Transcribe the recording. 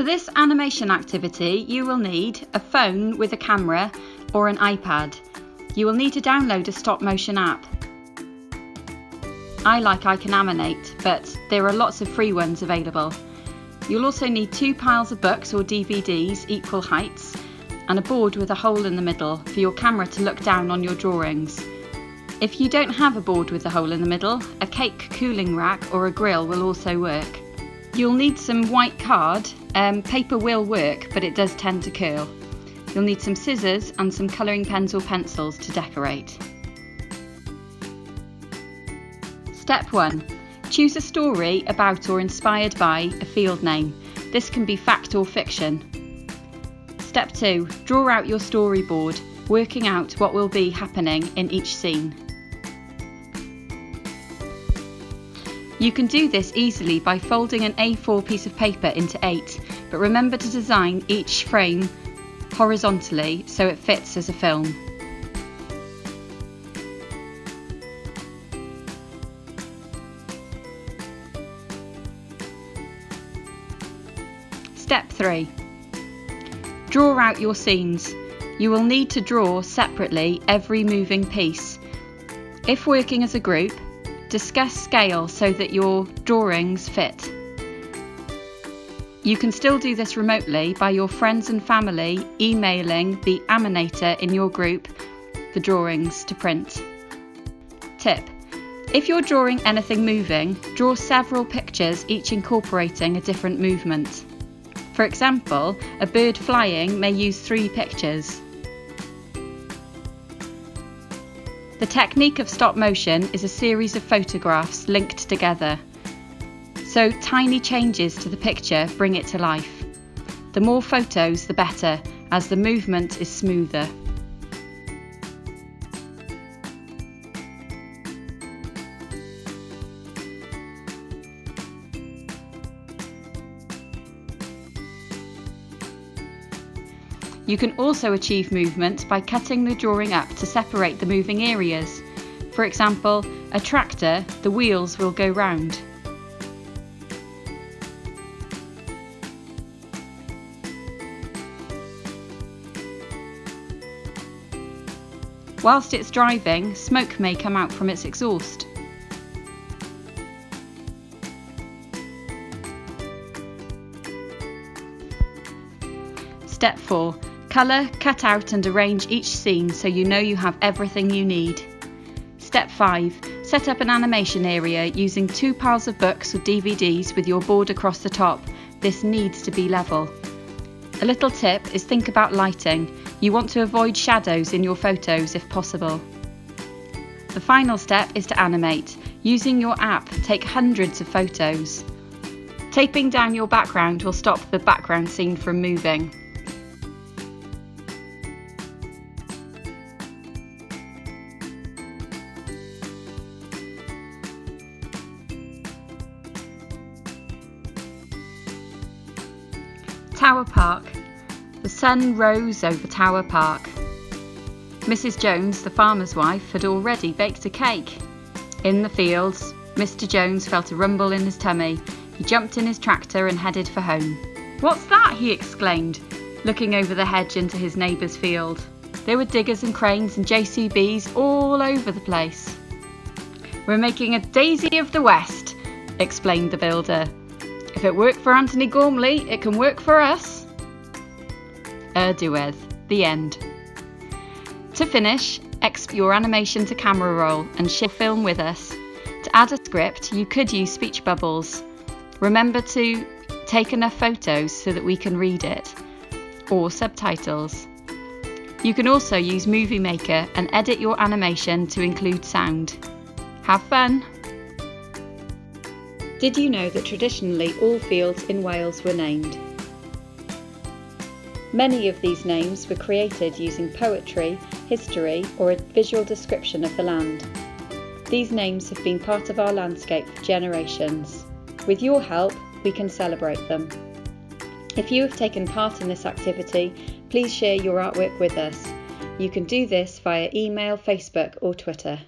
For this animation activity, you will need a phone with a camera or an iPad. You will need to download a stop motion app. I Can Animate, but there are lots of free ones available. You'll also need 2 piles of books or DVDs equal heights and a board with a hole in the middle for your camera to look down on your drawings. If you don't have a board with a hole in the middle, a cake cooling rack or a grill will also work. You'll need some white card. Paper will work, but it does tend to curl. You'll need some scissors and some colouring pens or pencils to decorate. Step 1. Choose a story about or inspired by a field name. This can be fact or fiction. Step 2. Draw out your storyboard, working out what will be happening in each scene. You can do this easily by folding an A4 piece of paper into 8, but remember to design each frame horizontally so it fits as a film. Step 3. Draw out your scenes. You will need to draw separately every moving piece. If working as a group, discuss scale so that your drawings fit. You can still do this remotely by your friends and family emailing the animator in your group the drawings to print. Tip: if you're drawing anything moving, draw several pictures, each incorporating a different movement. For example, a bird flying may use 3 pictures. The technique of stop motion is a series of photographs linked together. So tiny changes to the picture bring it to life. The more photos, the better, as the movement is smoother. You can also achieve movement by cutting the drawing up to separate the moving areas. For example, a tractor, the wheels will go round. Whilst it's driving, smoke may come out from its exhaust. Step 4. Colour, cut out and arrange each scene so you know you have everything you need. Step 5. Set up an animation area using 2 piles of books or DVDs with your board across the top. This needs to be level. A little tip is think about lighting. You want to avoid shadows in your photos if possible. The final step is to animate. Using your app, take hundreds of photos. Taping down your background will stop the background scene from moving. Tower Park. The sun rose over Tower Park. Mrs. Jones, the farmer's wife, had already baked a cake. In the fields, Mr. Jones felt a rumble in his tummy. He jumped in his tractor and headed for home. "What's that?" he exclaimed, looking over the hedge into his neighbour's field. There were diggers and cranes and JCBs all over the place. "We're making a daisy of the West," explained the builder. "If it worked for Anthony Gormley, it can work for us." Erdueth. The end. To finish, export your animation to camera roll and share film with us. To add a script, you could use speech bubbles. Remember to take enough photos so that we can read it, or subtitles. You can also use Movie Maker and edit your animation to include sound. Have fun! Did you know that traditionally all fields in Wales were named? Many of these names were created using poetry, history, or a visual description of the land. These names have been part of our landscape for generations. With your help, we can celebrate them. If you have taken part in this activity, please share your artwork with us. You can do this via email, Facebook, or Twitter.